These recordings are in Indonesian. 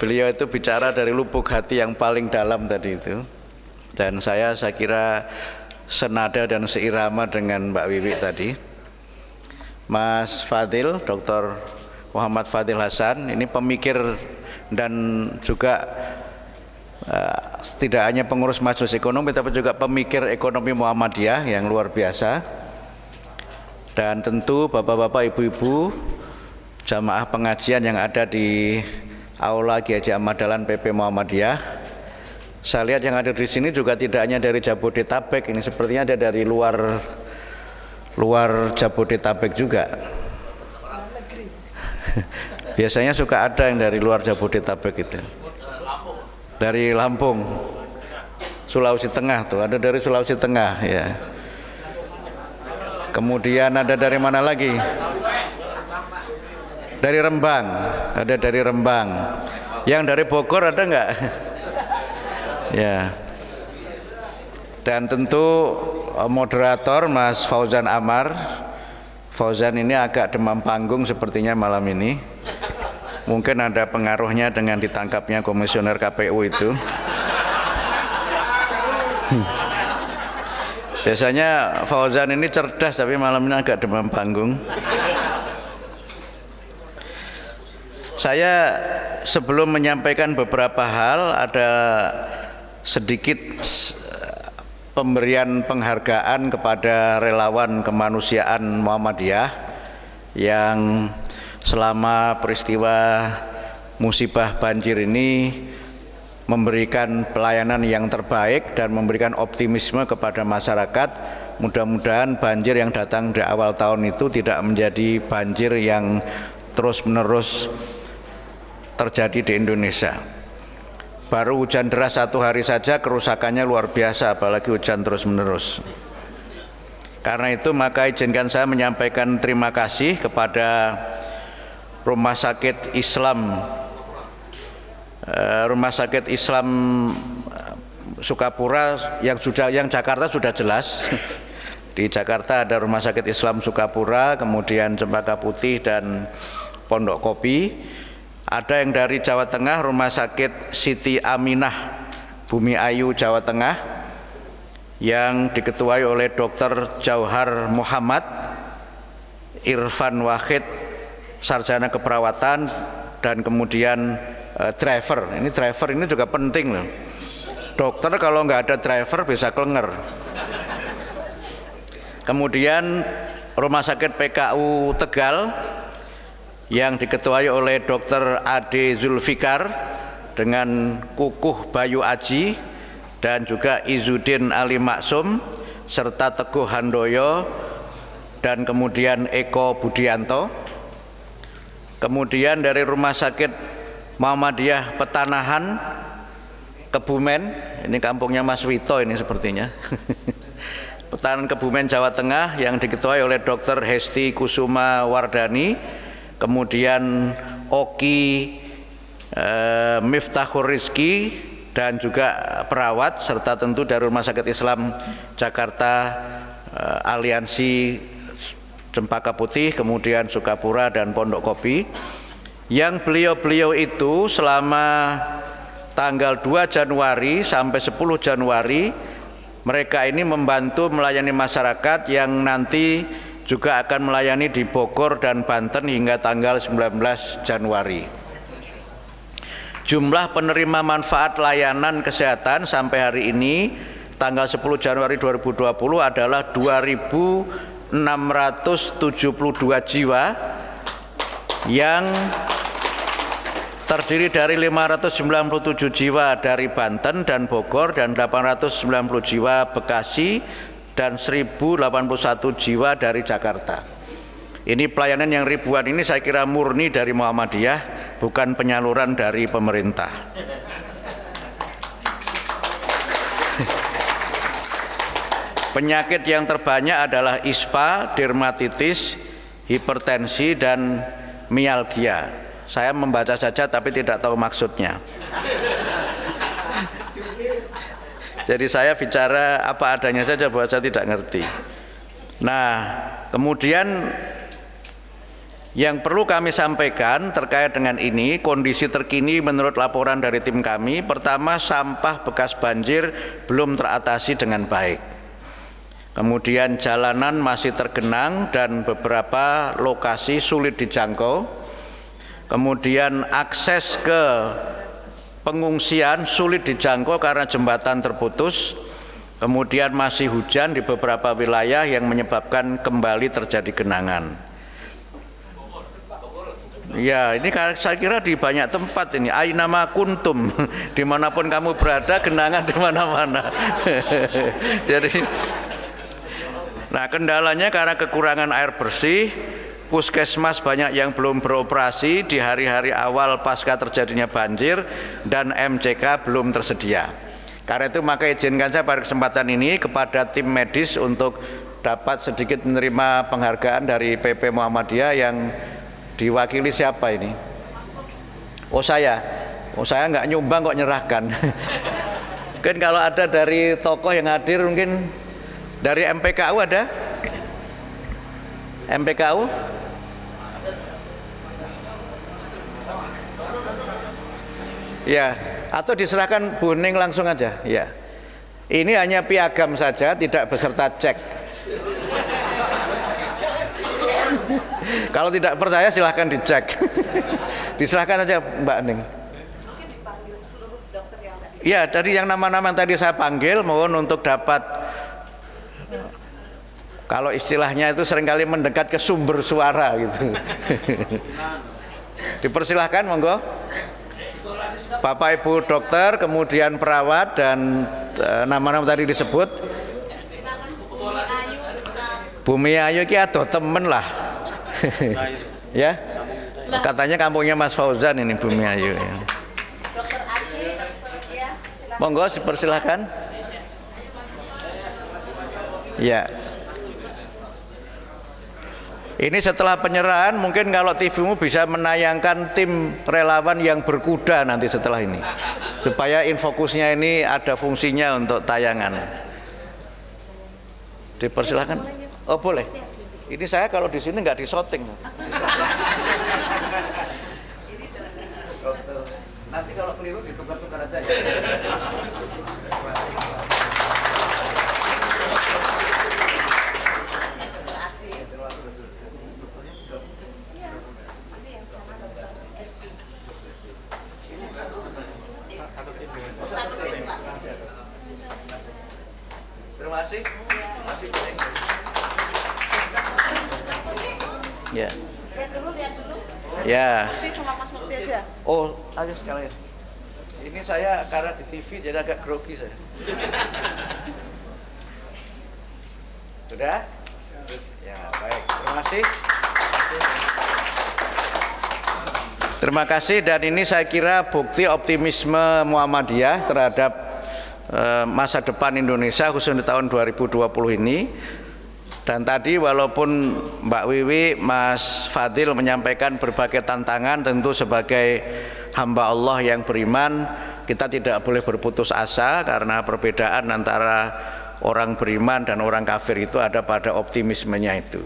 Beliau itu bicara dari lubuk hati yang paling dalam tadi itu. Dan saya kira senada dan seirama dengan Mbak Wiwi tadi. Mas Fadil, Dr. Muhammad Fadil Hasan, ini pemikir dan juga tidak hanya pengurus Majelis Ekonomi tapi juga pemikir ekonomi Muhammadiyah yang luar biasa. Dan tentu bapak-bapak, ibu-ibu, jamaah pengajian yang ada di Aula Kiai Haji Ahmad Dahlan PP Muhammadiyah. Saya lihat yang ada di sini juga tidak hanya dari Jabodetabek, ini sepertinya ada dari luar Jabodetabek juga. Biasanya suka ada yang dari luar Jabodetabek itu. Dari Lampung, Sulawesi Tengah tuh, ada dari Sulawesi Tengah ya. Kemudian ada dari mana lagi? Dari Rembang, ada dari Rembang. Yang dari Bogor ada enggak? Ya. Dan tentu moderator Mas Fauzan Amar. Fauzan ini agak demam panggung sepertinya malam ini. Mungkin ada pengaruhnya dengan ditangkapnya komisioner KPU itu. Biasanya Fauzan ini cerdas tapi malam ini agak demam panggung. Saya sebelum menyampaikan beberapa hal ada sedikit pemberian penghargaan kepada relawan kemanusiaan Muhammadiyah yang selama peristiwa musibah banjir ini memberikan pelayanan yang terbaik dan memberikan optimisme kepada masyarakat. Mudah-mudahan banjir yang datang di awal tahun itu tidak menjadi banjir yang terus-menerus terjadi di Indonesia. Baru hujan deras satu hari saja kerusakannya luar biasa, apalagi hujan terus-menerus. Karena itu maka izinkan saya menyampaikan terima kasih kepada Rumah Sakit Islam Sukapura yang Jakarta sudah jelas. Di Jakarta ada Rumah Sakit Islam Sukapura, kemudian Cempaka Putih dan Pondok Kopi. Ada yang dari Jawa Tengah, Rumah Sakit Siti Aminah Bumi Ayu Jawa Tengah yang diketuai oleh Dr. Jauhar Muhammad, Irfan Wahid sarjana keperawatan, dan kemudian driver. Ini driver ini juga penting loh. Dokter kalau nggak ada driver bisa kelenger. Kemudian Rumah Sakit PKU Tegal yang diketuai oleh Dr. Ade Zulfikar dengan Kukuh Bayu Aji dan juga Izudin Ali Maksum serta Teguh Handoyo dan kemudian Eko Budianto. Kemudian dari Rumah Sakit Muhammadiyah Petanahan Kebumen, ini kampungnya Mas Wito ini sepertinya. Petanahan Kebumen Jawa Tengah yang diketuai oleh Dr. Hesti Kusuma Wardani, kemudian Oki Miftahur Rizki dan juga perawat, serta tentu dari Rumah Sakit Islam Jakarta Aliansi Cempaka Putih, kemudian Sukapura dan Pondok Kopi, yang beliau-beliau itu selama tanggal 2 Januari sampai 10 Januari mereka ini membantu melayani masyarakat yang nanti juga akan melayani di Bogor dan Banten hingga tanggal 19 Januari. Jumlah penerima manfaat layanan kesehatan sampai hari ini tanggal 10 Januari 2020 adalah 2.672 jiwa yang terdiri dari 597 jiwa dari Banten dan Bogor dan 890 jiwa Bekasi dan 1081 jiwa dari Jakarta. Ini pelayanan yang ribuan ini saya kira murni dari Muhammadiyah, bukan penyaluran dari pemerintah. Penyakit yang terbanyak adalah ispa, dermatitis, hipertensi, dan mialgia. Saya membaca saja tapi tidak tahu maksudnya. Jadi saya bicara apa adanya saja bahwa saya tidak ngerti. Nah, kemudian Yang perlu kami sampaikan terkait dengan ini, kondisi terkini menurut laporan dari tim kami, pertama sampah bekas banjir belum teratasi dengan baik. Kemudian jalanan masih tergenang dan beberapa lokasi sulit dijangkau. Kemudian akses ke pengungsian sulit dijangkau karena jembatan terputus. Kemudian masih hujan di beberapa wilayah yang menyebabkan kembali terjadi genangan. Ya, ini saya kira di banyak tempat ini. Ainama kuntum, dimanapun kamu berada, genangan di mana-mana. Jadi, nah kendalanya karena kekurangan air bersih, puskesmas banyak yang belum beroperasi di hari-hari awal pasca terjadinya banjir, dan MCK belum tersedia. Karena itu maka izinkan saya pada kesempatan ini kepada tim medis untuk dapat sedikit menerima penghargaan dari PP Muhammadiyah yang diwakili siapa ini? Oh saya nggak nyumbang kok nyerahkan. Mungkin kalau ada dari tokoh yang hadir, mungkin dari MPKU ada? MPKU? Ya, atau diserahkan Bu Ning langsung aja. Ya, ini hanya piagam saja, tidak beserta cek. Kalau tidak percaya silahkan dicek. Diserahkan aja Mbak Ning. Ya, dari yang nama-nama yang tadi saya panggil, mohon untuk dapat, kalau istilahnya itu seringkali mendekat ke sumber suara gitu. Dipersilahkan, monggo. Bapak Ibu dokter, kemudian perawat, dan nama-nama tadi disebut. Bumi Ayu ki ado temen lah. Ya, katanya kampungnya Mas Fauzan ini Bumi Ayu. Monggo dipersilahkan. Ya. Ini setelah penyerahan, mungkin kalau TV-mu bisa menayangkan tim relawan yang berkuda nanti setelah ini, supaya infokusnya ini ada fungsinya untuk tayangan. Dipersilahkan. Oh boleh. Ini saya kalau di sini nggak disoting. Nanti kalau keliru ditukar-tukar aja ya. Terima kasih. Ya. Lihat dulu. Ya. Mukti sama Mas Mukti aja. Oh, ayo sekalian. Ini saya karena di TV jadi agak grogi saya. Sudah? Ya, baik. Terima kasih. Terima kasih, dan ini saya kira bukti optimisme Muhammadiyah terhadap masa depan Indonesia khususnya di tahun 2020 ini. Dan tadi walaupun Mbak Wiwi, Mas Fadil menyampaikan berbagai tantangan, tentu sebagai hamba Allah yang beriman kita tidak boleh berputus asa, karena perbedaan antara orang beriman dan orang kafir itu ada pada optimismenya itu.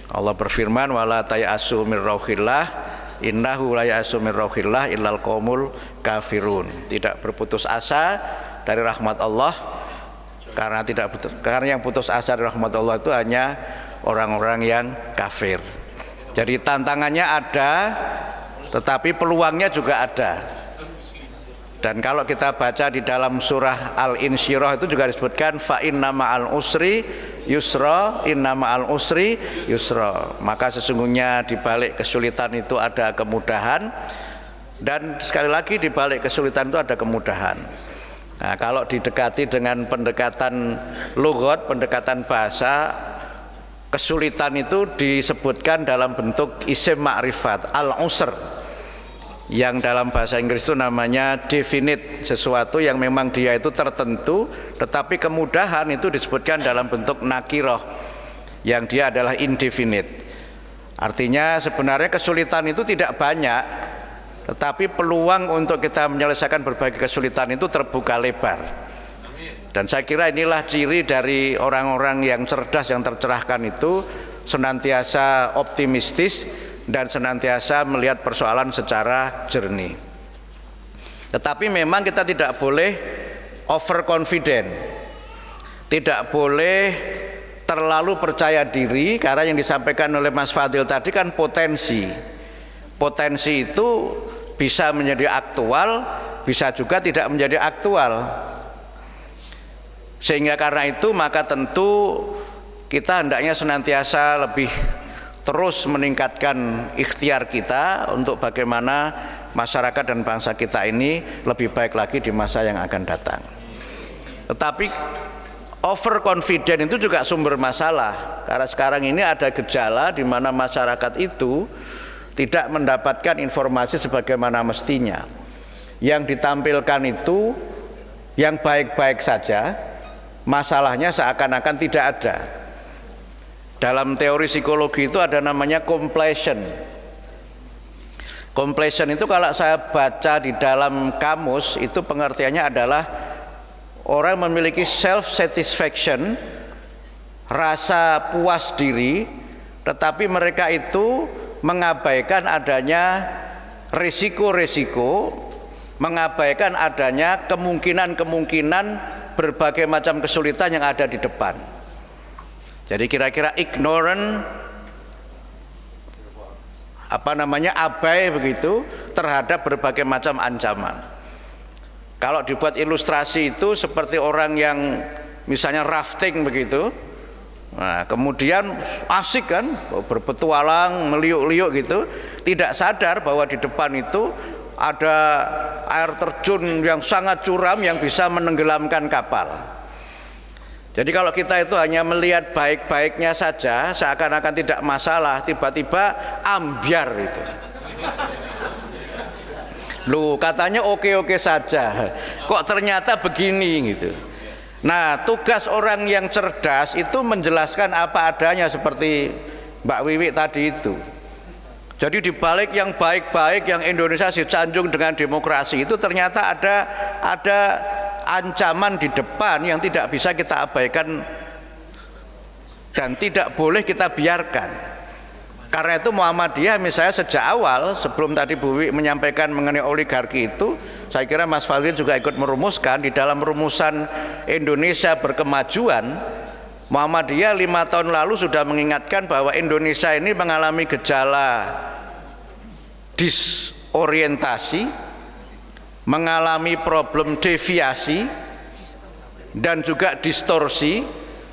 Allah berfirman, wala tayasu mir rauhillah innahu la ya'asu mir rauhillah illal qaumul kafirun. Tidak berputus asa dari rahmat Allah, karena yang putus asa dari rahmat Allah itu hanya orang-orang yang kafir. Jadi tantangannya ada, tetapi peluangnya juga ada. Dan kalau kita baca di dalam surah Al-Insyirah itu juga disebutkan fa inna ma'al usri yusra, inna ma'al usri yusra. Maka sesungguhnya di balik kesulitan itu ada kemudahan, dan sekali lagi di balik kesulitan itu ada kemudahan. Nah, kalau didekati dengan pendekatan lughat, pendekatan bahasa, kesulitan itu disebutkan dalam bentuk isim ma'rifat, al-usr, yang dalam bahasa Inggris itu namanya definite, sesuatu yang memang dia itu tertentu, tetapi kemudahan itu disebutkan dalam bentuk nakirah, yang dia adalah indefinite. Artinya sebenarnya kesulitan itu tidak banyak, tetapi peluang untuk kita menyelesaikan berbagai kesulitan itu terbuka lebar. Dan saya kira inilah ciri dari orang-orang yang cerdas, yang tercerahkan itu senantiasa optimistis dan senantiasa melihat persoalan secara jernih. Tetapi memang kita tidak boleh overconfident, tidak boleh terlalu percaya diri, karena yang disampaikan oleh Mas Fadil tadi kan potensi itu bisa menjadi aktual, bisa juga tidak menjadi aktual. Sehingga karena itu maka tentu kita hendaknya senantiasa lebih terus meningkatkan ikhtiar kita untuk bagaimana masyarakat dan bangsa kita ini lebih baik lagi di masa yang akan datang. Tetapi overconfident itu juga sumber masalah, karena sekarang ini ada gejala di mana masyarakat itu tidak mendapatkan informasi sebagaimana mestinya. Yang ditampilkan itu yang baik-baik saja, masalahnya seakan-akan tidak ada. Dalam teori psikologi itu ada namanya completion. Completion itu kalau saya baca di dalam kamus itu pengertiannya adalah orang memiliki self satisfaction, rasa puas diri, tetapi mereka itu mengabaikan adanya risiko-risiko, mengabaikan adanya kemungkinan-kemungkinan berbagai macam kesulitan yang ada di depan. Jadi kira-kira ignorant, abai begitu terhadap berbagai macam ancaman. Kalau dibuat ilustrasi itu seperti orang yang misalnya rafting begitu, nah kemudian asik kan, berpetualang, meliuk-liuk gitu, tidak sadar bahwa di depan itu ada air terjun yang sangat curam yang bisa menenggelamkan kapal. Jadi kalau kita itu hanya melihat baik-baiknya saja, seakan-akan tidak masalah, tiba-tiba ambyar itu. Loh, katanya oke-oke saja, kok ternyata begini gitu. Nah, tugas orang yang cerdas itu menjelaskan apa adanya seperti Mbak Wiwi tadi itu. Jadi di balik yang baik-baik yang Indonesia disanjung dengan demokrasi itu ternyata ada ancaman di depan yang tidak bisa kita abaikan dan tidak boleh kita biarkan. Karena itu Muhammadiyah misalnya sejak awal, sebelum tadi Bu Wi menyampaikan mengenai oligarki itu, saya kira Mas Fadil juga ikut merumuskan di dalam rumusan Indonesia berkemajuan. Muhammadiyah 5 tahun lalu sudah mengingatkan bahwa Indonesia ini mengalami gejala disorientasi, mengalami problem deviasi dan juga distorsi,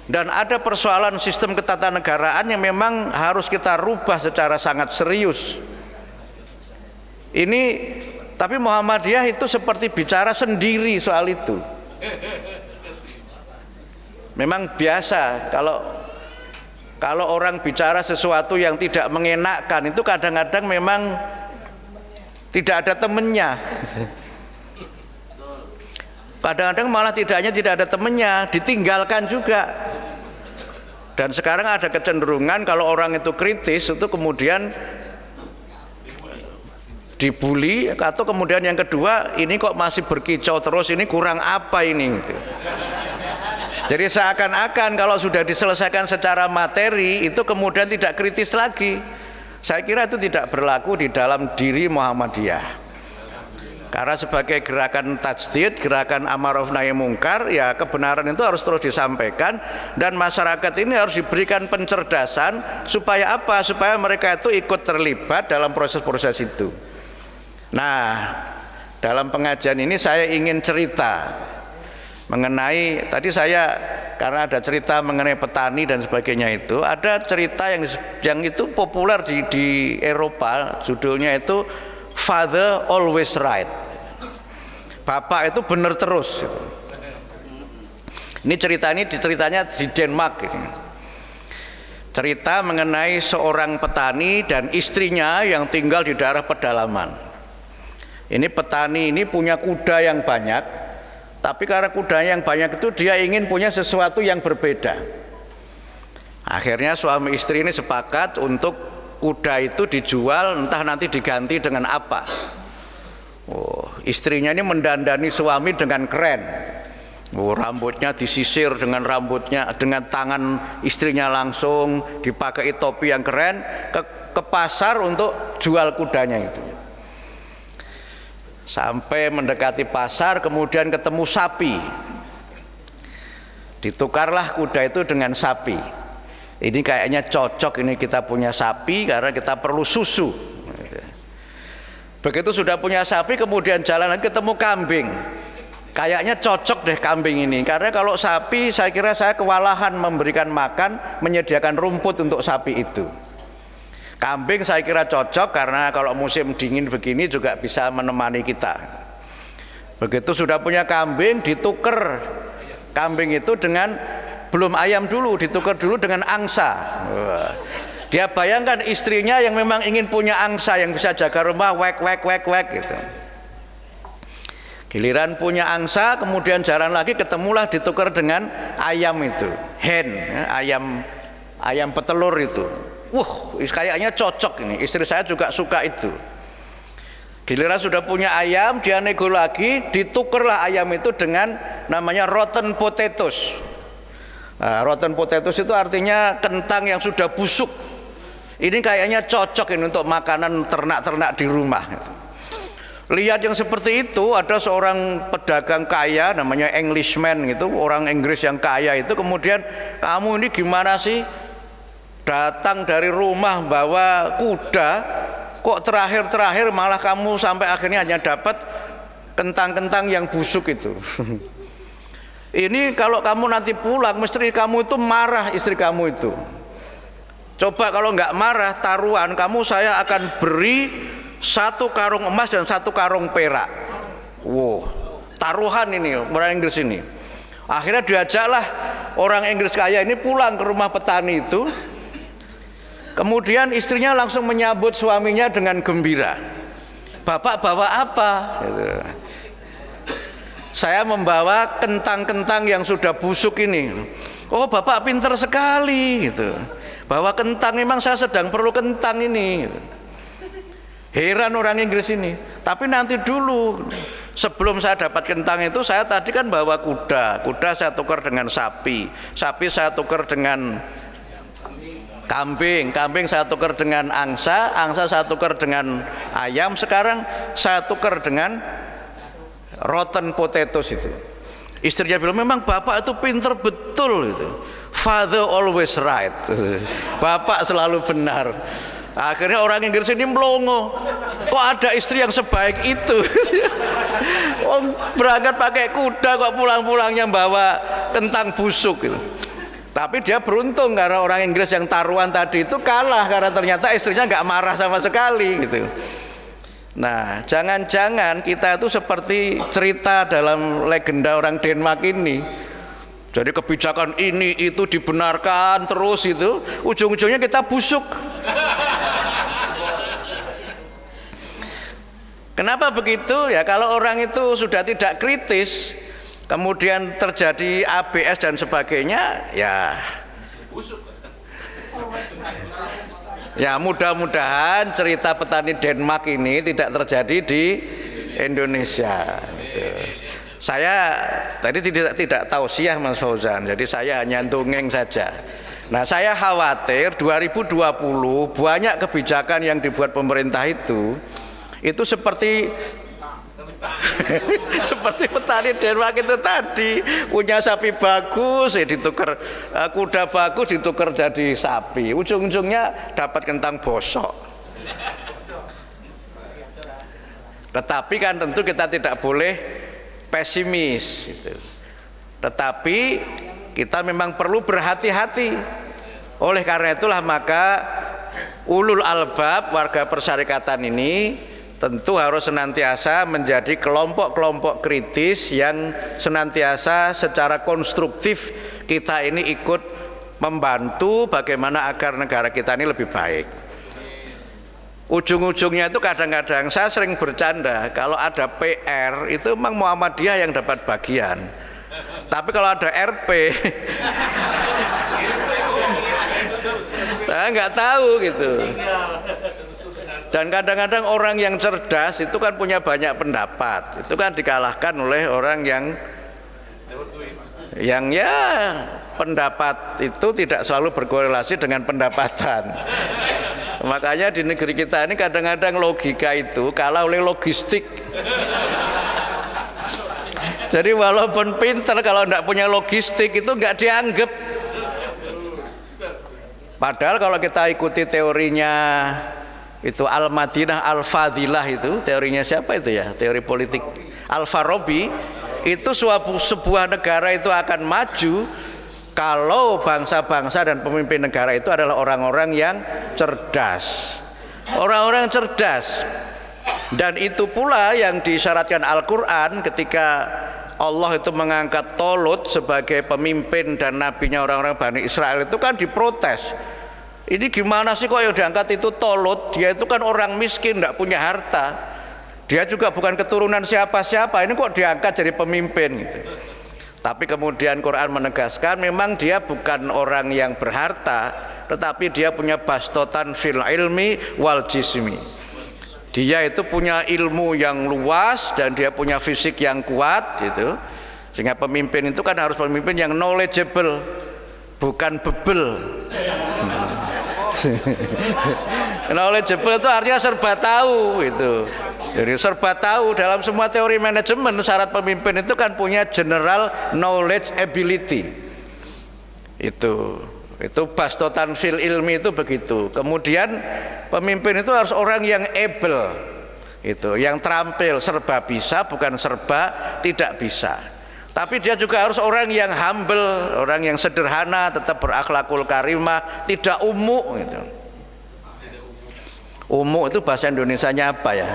dan ada persoalan sistem ketatanegaraan yang memang harus kita rubah secara sangat serius. Ini tapi Muhammadiyah itu seperti bicara sendiri soal itu. Memang biasa kalau orang bicara sesuatu yang tidak mengenakkan itu kadang-kadang memang tidak ada temennya. Kadang-kadang malah tidak ada temennya, ditinggalkan juga. Dan sekarang ada kecenderungan kalau orang itu kritis itu kemudian dibully, atau kemudian yang kedua ini kok masih berkicau terus, ini kurang apa ini gitu. Jadi seakan-akan kalau sudah diselesaikan secara materi itu kemudian tidak kritis lagi. Saya kira itu tidak berlaku di dalam diri Muhammadiyah. Karena sebagai gerakan tajdid, gerakan amar ma'ruf nahi mungkar, ya kebenaran itu harus terus disampaikan dan masyarakat ini harus diberikan pencerdasan supaya apa? Supaya mereka itu ikut terlibat dalam proses-proses itu. Nah, dalam pengajian ini saya ingin cerita mengenai, tadi saya karena ada cerita mengenai petani dan sebagainya, itu ada cerita yang itu populer di Eropa, judulnya itu Father Always Right. Bapak itu benar terus gitu. Ini ceritanya di Denmark ini. Cerita mengenai seorang petani dan istrinya yang tinggal di daerah pedalaman. Ini petani ini punya kuda yang banyak, tapi karena kuda yang banyak itu dia ingin punya sesuatu yang berbeda. Akhirnya suami istri ini sepakat untuk kuda itu dijual, entah nanti diganti dengan apa. Oh, istrinya ini mendandani suami dengan keren. Oh, rambutnya disisir dengan rambutnya, dengan tangan istrinya langsung, dipakai topi yang keren, ke pasar untuk jual kudanya itu. Sampai mendekati pasar, kemudian ketemu sapi. Ditukarlah kuda itu dengan sapi. Ini kayaknya cocok, ini kita punya sapi karena kita perlu susu. Begitu sudah punya sapi, kemudian jalan lagi ketemu kambing. Kayaknya cocok deh kambing ini, karena kalau sapi saya kira saya kewalahan memberikan makan, menyediakan rumput untuk sapi itu. Kambing saya kira cocok karena kalau musim dingin begini juga bisa menemani kita. Begitu sudah punya kambing, ditukar kambing itu dengan, belum ayam dulu, ditukar dulu dengan angsa. Dia bayangkan istrinya yang memang ingin punya angsa yang bisa jaga rumah, wek gitu. Giliran punya angsa, kemudian jalan lagi ketemulah ditukar dengan ayam itu, hen, ayam petelur itu. Kayaknya cocok ini, istri saya juga suka itu. Giliran sudah punya ayam, dia nego lagi, ditukerlah ayam itu dengan namanya rotten potatoes. Nah, rotten potatoes itu artinya kentang yang sudah busuk. Ini kayaknya cocok ini untuk makanan ternak-ternak di rumah. Lihat yang seperti itu, ada seorang pedagang kaya namanya Englishman gitu, orang Inggris yang kaya itu, kemudian kamu ini gimana sih? Datang dari rumah bawa kuda, kok terakhir malah kamu sampai akhirnya hanya dapat kentang-kentang yang busuk itu. Ini kalau kamu nanti pulang, istri kamu itu marah, istri kamu itu. Coba kalau nggak marah, taruhan kamu saya akan beri 1 karung emas dan 1 karung perak. Taruhan ini orang Inggris ini. Akhirnya diajaklah orang Inggris kaya ini pulang ke rumah petani itu. Kemudian istrinya langsung menyambut suaminya dengan gembira. Bapak bawa apa? Gitu. Saya membawa kentang-kentang yang sudah busuk ini. Oh, bapak pinter sekali gitu. Bawa kentang, memang saya sedang perlu kentang ini. Heran orang Inggris ini. Tapi nanti dulu, sebelum saya dapat kentang itu, saya tadi kan bawa kuda saya tukar dengan sapi saya tukar dengan kambing saya tukar dengan angsa saya tukar dengan ayam, sekarang saya tukar dengan rotten potatoes itu. Istrinya bilang, memang bapak itu pinter betul itu. Father always right. Bapak selalu benar. Akhirnya orang Inggris ini melongo, kok ada istri yang sebaik itu. Berangkat pakai kuda kok pulang-pulangnya bawa kentang busuk gitu. Tapi dia beruntung karena orang Inggris yang taruhan tadi itu kalah, karena ternyata istrinya nggak marah sama sekali gitu. Nah, jangan-jangan kita itu seperti cerita dalam legenda orang Denmark ini. Jadi kebijakan ini itu dibenarkan terus itu, ujung-ujungnya kita busuk. Kenapa begitu? Ya kalau orang itu sudah tidak kritis, kemudian terjadi ABS dan sebagainya, ya mudah-mudahan cerita petani Denmark ini tidak terjadi di Indonesia gitu. Saya tadi tidak tausiah Mas Fauzan, jadi saya hanya dongeng saja. Nah, saya khawatir 2020 banyak kebijakan yang dibuat pemerintah itu seperti seperti petani Denmark itu tadi, punya sapi bagus ditukar, kuda bagus ditukar jadi sapi, ujung-ujungnya dapat kentang bosok. Tetapi kan tentu kita tidak boleh pesimis gitu. Tetapi kita memang perlu berhati-hati. Oleh karena itulah maka ulul albab, warga persyarikatan ini tentu harus senantiasa menjadi kelompok-kelompok kritis yang senantiasa secara konstruktif kita ini ikut membantu bagaimana agar negara kita ini lebih baik. Ujung-ujungnya itu kadang-kadang saya sering bercanda, kalau ada PR itu memang Muhammadiyah yang dapat bagian, tapi kalau ada RP saya nggak tahu gitu. Dan kadang-kadang orang yang cerdas itu kan punya banyak pendapat, itu kan dikalahkan oleh orang yang ya pendapat itu tidak selalu berkorelasi dengan pendapatan. Makanya di negeri kita ini kadang-kadang logika itu kalah oleh logistik. Jadi walaupun pinter, kalau tidak punya logistik itu nggak dianggap. Padahal kalau kita ikuti teorinya itu Al-Madinah Al-Fadilah, itu teorinya siapa itu ya, teori politik Al-Farabi, itu sebuah negara itu akan maju kalau bangsa-bangsa dan pemimpin negara itu adalah orang-orang yang cerdas. Orang-orang cerdas. Dan itu pula yang disyaratkan Al-Quran ketika Allah itu mengangkat Tolut sebagai pemimpin dan nabinya orang-orang Bani Israel, itu kan diprotes. Ini gimana sih kok yang diangkat itu Tolut? Dia itu kan orang miskin, tidak punya harta. Dia juga bukan keturunan siapa-siapa. Ini kok diangkat jadi pemimpin gitu. Tapi kemudian Quran menegaskan memang dia bukan orang yang berharta, tetapi dia punya bastotan fil ilmi wal jismi. Dia itu punya ilmu yang luas dan dia punya fisik yang kuat gitu. Sehingga pemimpin itu kan harus pemimpin yang knowledgeable, bukan bebel. Knowledgeable itu artinya serba tahu itu. Jadi serba tahu dalam semua teori manajemen, syarat pemimpin itu kan punya general knowledge ability. Itu bastotan fil ilmi itu begitu. Kemudian pemimpin itu harus orang yang able, itu yang terampil, serba bisa bukan serba tidak bisa. Tapi dia juga harus orang yang humble, orang yang sederhana, tetap berakhlakul karimah, tidak umu gitu. Umu itu bahasa Indonesianya apa ya?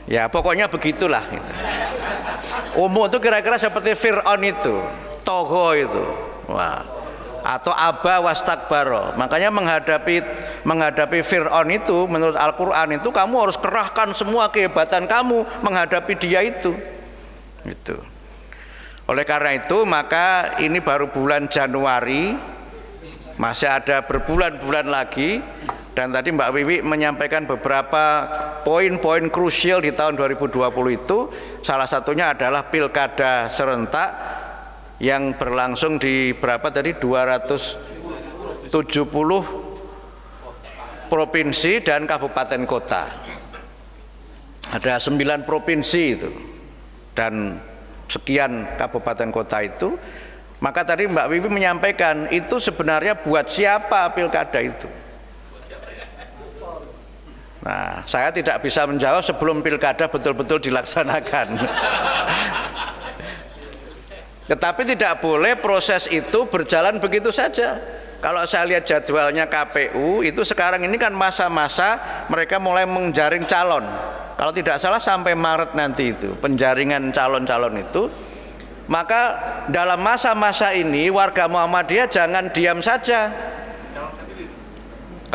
Ya pokoknya begitulah gitu. Umu itu kira-kira seperti Fir'aun itu, Togo itu. Wah. Atau Aba wastakbaro. Makanya menghadapi Fir'aun itu menurut Al-Quran itu kamu harus kerahkan semua kehebatan kamu menghadapi dia itu. Gitu. Oleh karena itu maka ini baru bulan Januari, masih ada berbulan-bulan lagi. Dan tadi Mbak Wiwi menyampaikan beberapa poin-poin krusial di tahun 2020 itu. Salah satunya adalah pilkada serentak yang berlangsung di berapa tadi, 270 provinsi dan kabupaten kota. Ada 9 provinsi itu dan sekian kabupaten kota itu. Maka tadi Mbak Wiwi menyampaikan itu sebenarnya buat siapa pilkada itu. Nah, saya tidak bisa menjawab sebelum pilkada betul-betul dilaksanakan. Tetapi tidak boleh proses itu berjalan begitu saja. Kalau saya lihat jadwalnya KPU itu sekarang ini kan masa-masa mereka mulai menjaring calon. Kalau tidak salah sampai Maret nanti itu penjaringan calon-calon itu. Maka dalam masa-masa ini warga Muhammadiyah jangan diam saja.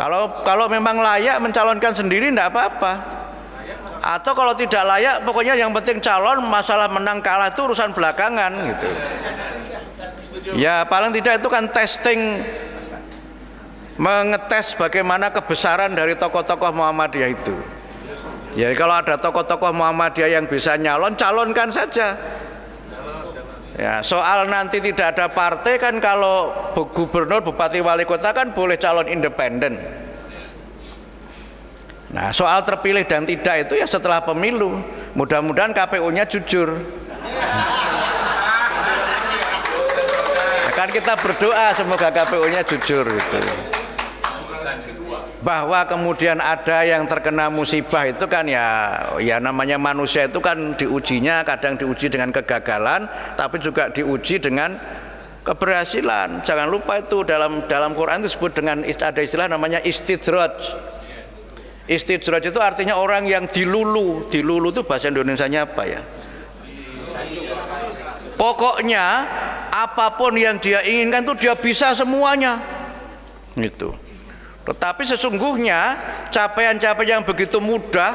Kalau memang layak mencalonkan sendiri tidak apa-apa. Atau kalau tidak layak pokoknya yang penting calon, masalah menang kalah itu urusan belakangan gitu. Ya paling tidak itu kan testing, mengetes bagaimana kebesaran dari tokoh-tokoh Muhammadiyah itu. Ya kalau ada tokoh-tokoh Muhammadiyah yang bisa nyalon, calonkan saja. Ya, soal nanti tidak ada partai kan, kalau gubernur, bupati, wali kota kan boleh calon independen. Nah, soal terpilih dan tidak itu ya setelah pemilu. Mudah-mudahan KPU-nya jujur. Kan kita berdoa semoga KPU-nya jujur gitu. Bahwa kemudian ada yang terkena musibah itu kan ya namanya manusia itu kan diujinya, kadang diuji dengan kegagalan tapi juga diuji dengan keberhasilan. Jangan lupa itu dalam Quran itu disebut dengan ada istilah namanya istidraj. Istidraj itu artinya orang yang dilulu. Dilulu itu bahasa Indonesianya apa ya? Pokoknya apapun yang dia inginkan itu dia bisa semuanya. Gitu. Tetapi sesungguhnya capaian-capaian yang begitu mudah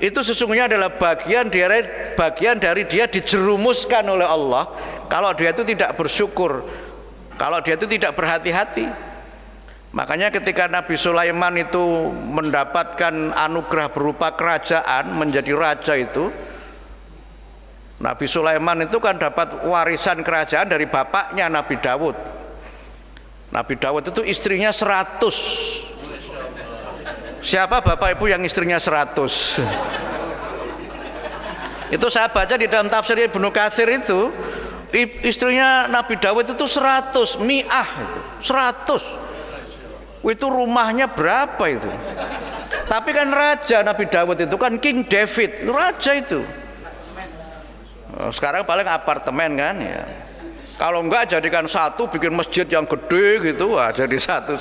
itu sesungguhnya adalah bagian dari dia dijerumuskan oleh Allah kalau dia itu tidak bersyukur, kalau dia itu tidak berhati-hati. Makanya ketika Nabi Sulaiman itu mendapatkan anugerah berupa kerajaan, menjadi raja itu, Nabi Sulaiman itu kan dapat warisan kerajaan dari bapaknya Nabi Dawud. Nabi Dawud itu istrinya 100. Siapa bapak ibu yang istrinya 100? Itu saya baca di dalam tafsir Ibnu Katsir itu, istrinya Nabi Dawud itu 100, mi'ah itu, 100. Itu rumahnya berapa itu? Tapi kan raja Nabi Dawud itu kan King David, raja itu. Sekarang paling apartemen kan ya. Kalau enggak jadikan satu, bikin masjid yang gede gitu, wah jadi 100.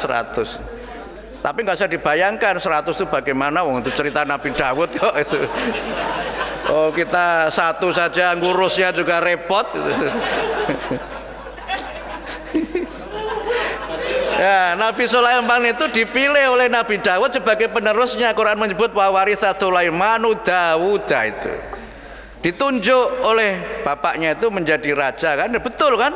Tapi nggak usah dibayangkan 100 itu bagaimana, wong itu cerita Nabi Dawud kok itu. Oh, kita satu saja ngurusnya juga repot. Ya, Nabi Sulaiman itu dipilih oleh Nabi Dawud sebagai penerusnya. Quran menyebut wa waritha Sulaimanu Dawuda itu. Ditunjuk oleh bapaknya itu menjadi raja kan? Betul kan?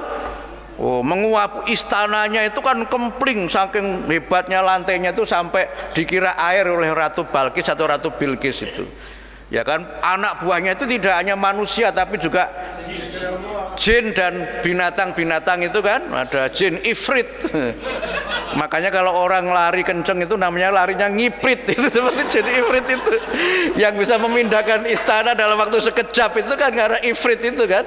Oh, menguap istananya itu kan kempling, saking hebatnya lantainya itu sampai dikira air oleh Ratu Balkis atau Ratu Bilqis itu. Ya kan, anak buahnya itu tidak hanya manusia tapi juga jin dan binatang-binatang itu kan, ada jin ifrit. Makanya kalau orang lari kenceng itu namanya larinya ngiprit, itu seperti jin ifrit itu yang bisa memindahkan istana dalam waktu sekejap itu kan karena ifrit itu kan.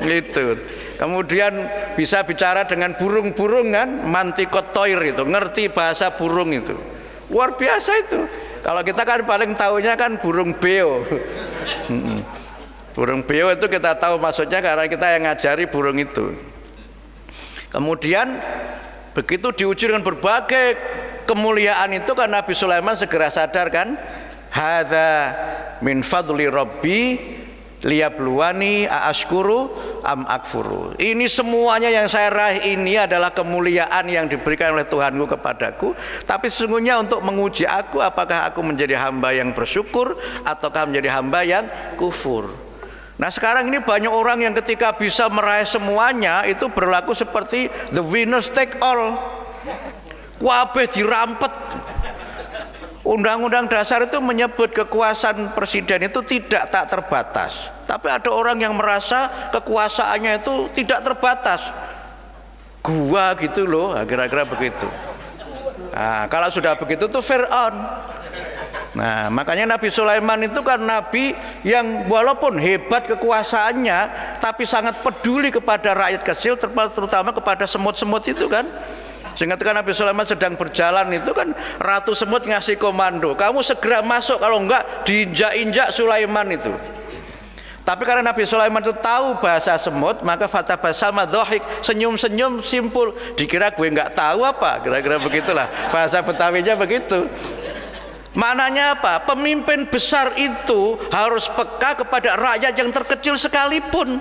Itu. Kemudian bisa bicara dengan burung-burung kan, mantikot toir itu, ngerti bahasa burung itu. Luar biasa itu. Kalau kita kan paling tahunya kan burung beo. Burung beo itu kita tahu maksudnya karena kita yang ngajari burung itu. Kemudian begitu diuji dengan berbagai kemuliaan itu kan Nabi Sulaiman segera sadar kan, hadza min fadli rabbi liyabluwani aashkuru am akfuru. Ini semuanya yang saya raih ini adalah kemuliaan yang diberikan oleh Tuhanku kepadaku, tapi sesungguhnya untuk menguji aku apakah aku menjadi hamba yang bersyukur ataukah menjadi hamba yang kufur. Nah sekarang ini banyak orang yang ketika bisa meraih semuanya itu berlaku seperti the winners take all, kabeh dirampet. Undang-undang dasar itu menyebut kekuasaan presiden itu tidak tak terbatas. Tapi ada orang yang merasa kekuasaannya itu tidak terbatas. Gua gitu loh, kira-kira begitu. Nah, kalau sudah begitu tuh Fir'aun. Nah, makanya Nabi Sulaiman itu kan nabi yang walaupun hebat kekuasaannya, tapi sangat peduli kepada rakyat kecil, terutama kepada semut-semut itu kan. Sehingga ketika Nabi Sulaiman sedang berjalan itu kan Ratu Semut ngasih komando, kamu segera masuk, kalau enggak diinjak-injak Sulaiman itu. Tapi karena Nabi Sulaiman itu tahu bahasa semut, maka fatabasama dhahik, senyum-senyum simpul, dikira gue enggak tahu apa, kira-kira begitulah bahasa Betawinya begitu. Maknanya apa? Pemimpin besar itu harus peka kepada rakyat yang terkecil sekalipun.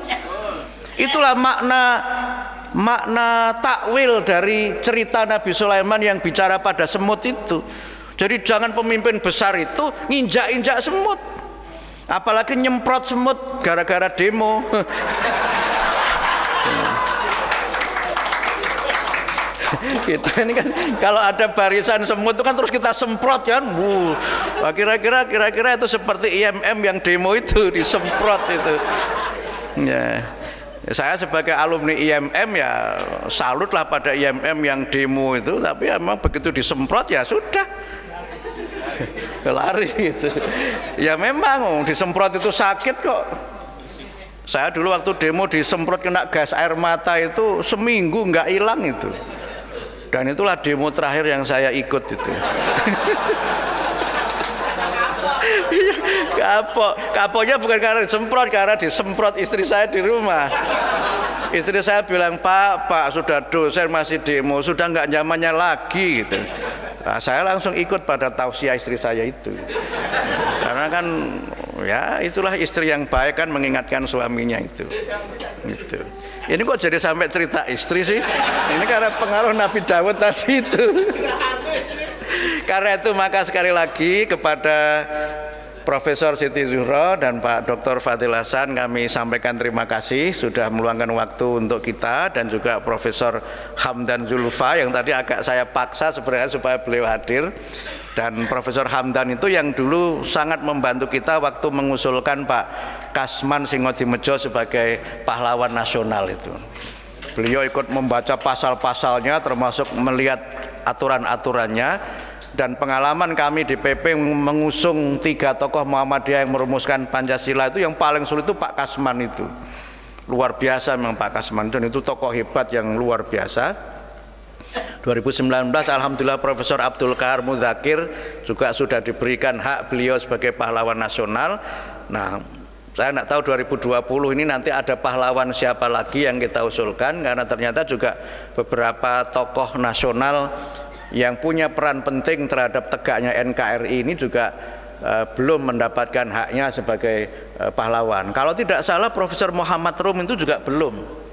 Itulah makna takwil dari cerita Nabi Sulaiman yang bicara pada semut itu. Jadi jangan pemimpin besar itu nginjak-injak semut, apalagi nyemprot semut gara-gara demo. Kita ini kan kalau ada barisan semut itu kan terus kita semprot kan. Kira-kira itu seperti IMM yang demo itu disemprot itu. Ya. Saya sebagai alumni IMM ya salutlah pada IMM yang demo itu, tapi emang begitu disemprot ya sudah lari gitu. Ya memang disemprot itu sakit kok. Saya dulu waktu demo disemprot kena gas air mata itu seminggu nggak hilang itu. Dan itulah demo terakhir yang saya ikut itu. Kapoknya bukan karena disemprot, karena disemprot istri saya di rumah. Istri saya bilang, Pak sudah dosen masih demo, sudah nggak zamannya lagi gitu. Nah, saya langsung ikut pada tausiah istri saya itu. Karena kan ya itulah istri yang baik kan, mengingatkan suaminya itu. Gitu. Ini kok jadi sampai cerita istri sih? Ini karena pengaruh Nabi Dawud tadi itu. Karena itu maka sekali lagi kepada Profesor Siti Zuhro dan Pak Dr. Fadil Hasan kami sampaikan terima kasih sudah meluangkan waktu untuk kita, dan juga Profesor Hamdan Zulfa yang tadi agak saya paksa sebenarnya supaya beliau hadir. Dan Profesor Hamdan itu yang dulu sangat membantu kita waktu mengusulkan Pak Kasman Singodimedjo sebagai pahlawan nasional itu. Beliau ikut membaca pasal-pasalnya termasuk melihat aturan-aturannya. dan pengalaman kami di PP mengusung 3 tokoh Muhammadiyah yang merumuskan Pancasila itu, yang paling sulit itu Pak Kasman. Itu luar biasa memang Pak Kasman, dan itu tokoh hebat yang luar biasa. 2019 alhamdulillah Profesor Abdul Qahar Muzakir juga sudah diberikan hak beliau sebagai pahlawan nasional. Nah, saya tidak tahu 2020 ini nanti ada pahlawan siapa lagi yang kita usulkan, karena ternyata juga beberapa tokoh nasional yang punya peran penting terhadap tegaknya NKRI ini juga belum mendapatkan haknya sebagai pahlawan. Kalau tidak salah Profesor Muhammad Rum itu juga belum.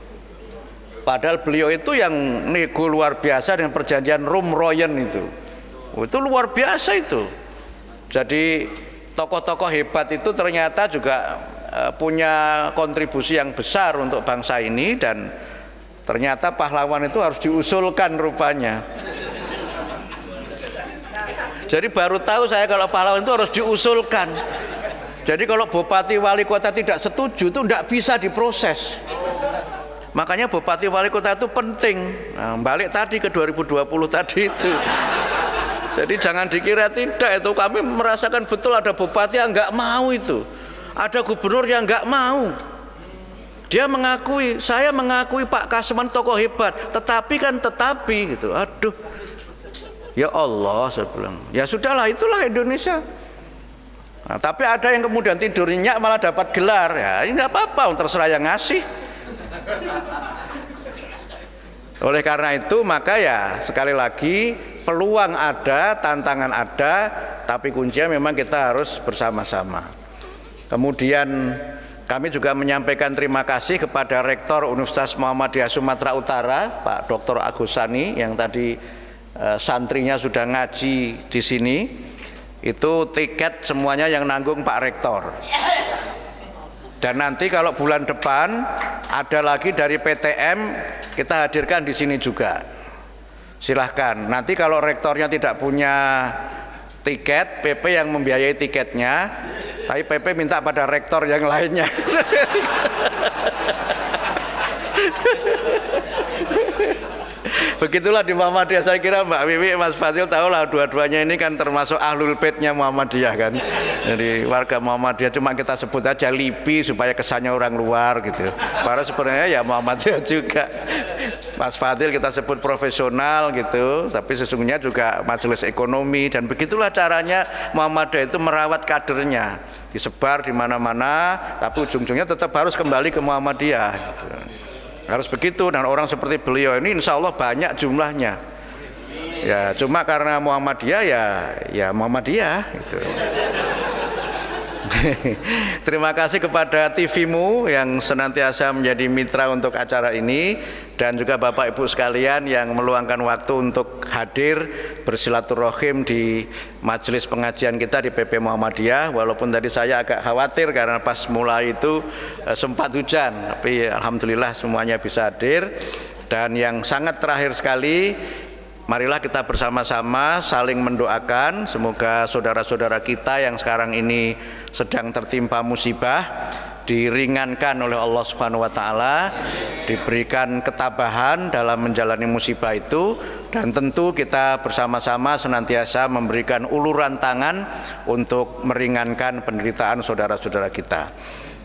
Padahal beliau itu yang nego luar biasa dengan perjanjian Rum-Royen itu luar biasa itu. Jadi tokoh-tokoh hebat itu ternyata juga punya kontribusi yang besar untuk bangsa ini, dan ternyata pahlawan itu harus diusulkan rupanya. Jadi baru tahu saya kalau pahlawan itu harus diusulkan. Jadi kalau bupati wali kota tidak setuju itu tidak bisa diproses. Makanya bupati wali kota itu penting. Nah, balik tadi ke 2020 tadi itu. Jadi jangan dikira tidak, itu kami merasakan betul ada bupati yang nggak mau itu. Ada gubernur yang nggak mau. Dia mengakui, saya mengakui Pak Kasman tokoh hebat, tetapi gitu. Aduh. Ya Allah, saya bilang, ya sudahlah, itulah Indonesia. Nah, tapi ada yang kemudian tidur nyenyak malah dapat gelar, ya ini nggak apa-apa, terserah yang ngasih. Oleh karena itu maka ya sekali lagi peluang ada, tantangan ada, tapi kuncinya memang kita harus bersama-sama. Kemudian kami juga menyampaikan terima kasih kepada Rektor Universitas Muhammadiyah Sumatera Utara, Pak Dr. Agus Sani, yang tadi santrinya sudah ngaji di sini. Itu tiket semuanya yang nanggung Pak Rektor. Dan nanti kalau bulan depan ada lagi dari PTM, kita hadirkan di sini juga. Silahkan. Nanti kalau rektornya tidak punya tiket, PP yang membiayai tiketnya, tapi PP minta pada rektor yang lainnya. Begitulah di Muhammadiyah. Saya kira Mbak Wiwi, Mas Fadil tahulah dua-duanya ini kan termasuk ahlul baitnya Muhammadiyah kan. Jadi warga Muhammadiyah, cuma kita sebut aja LIPI supaya kesannya orang luar gitu. Padahal sebenarnya ya Muhammadiyah juga. Mas Fadil kita sebut profesional gitu, tapi sesungguhnya juga majelis ekonomi, dan begitulah caranya Muhammadiyah itu merawat kadernya. Disebar di mana-mana, tapi ujung-ujungnya tetap harus kembali ke Muhammadiyah gitu. Harus begitu, dan orang seperti beliau ini insya Allah banyak jumlahnya. Ya cuma karena Muhammadiyah ya Muhammadiyah gitu. Terima kasih kepada TV-mu yang senantiasa menjadi mitra untuk acara ini, dan juga Bapak Ibu sekalian yang meluangkan waktu untuk hadir bersilaturahim di majelis pengajian kita di PP Muhammadiyah. Walaupun tadi saya agak khawatir karena pas mulai itu sempat hujan, tapi alhamdulillah semuanya bisa hadir. Dan yang sangat terakhir sekali, marilah kita bersama-sama saling mendoakan semoga saudara-saudara kita yang sekarang ini sedang tertimpa musibah diringankan oleh Allah Subhanahu wa taala, diberikan ketabahan dalam menjalani musibah itu, dan tentu kita bersama-sama senantiasa memberikan uluran tangan untuk meringankan penderitaan saudara-saudara kita.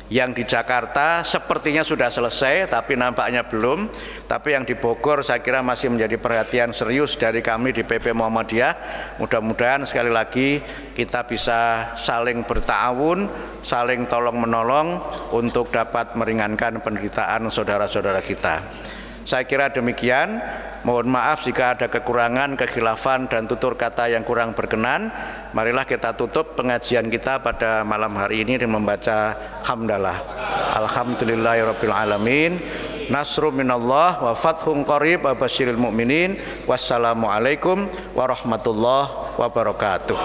Yang di Jakarta sepertinya sudah selesai, tapi nampaknya belum. Tapi yang di Bogor saya kira masih menjadi perhatian serius dari kami di PP Muhammadiyah. Mudah-mudahan sekali lagi kita bisa saling berta'awun, saling tolong-menolong untuk dapat meringankan penderitaan saudara-saudara kita. Saya kira demikian. Mohon maaf jika ada kekurangan, kekhilafan, dan tutur kata yang kurang berkenan. Marilah kita tutup pengajian kita pada malam hari ini dengan membaca hamdalah. Alhamdulillahirabbil alamin. Nasrun minallah wa fathun qarib wa basyiril mu'minin. Wassalamualaikum warahmatullahi wabarakatuh.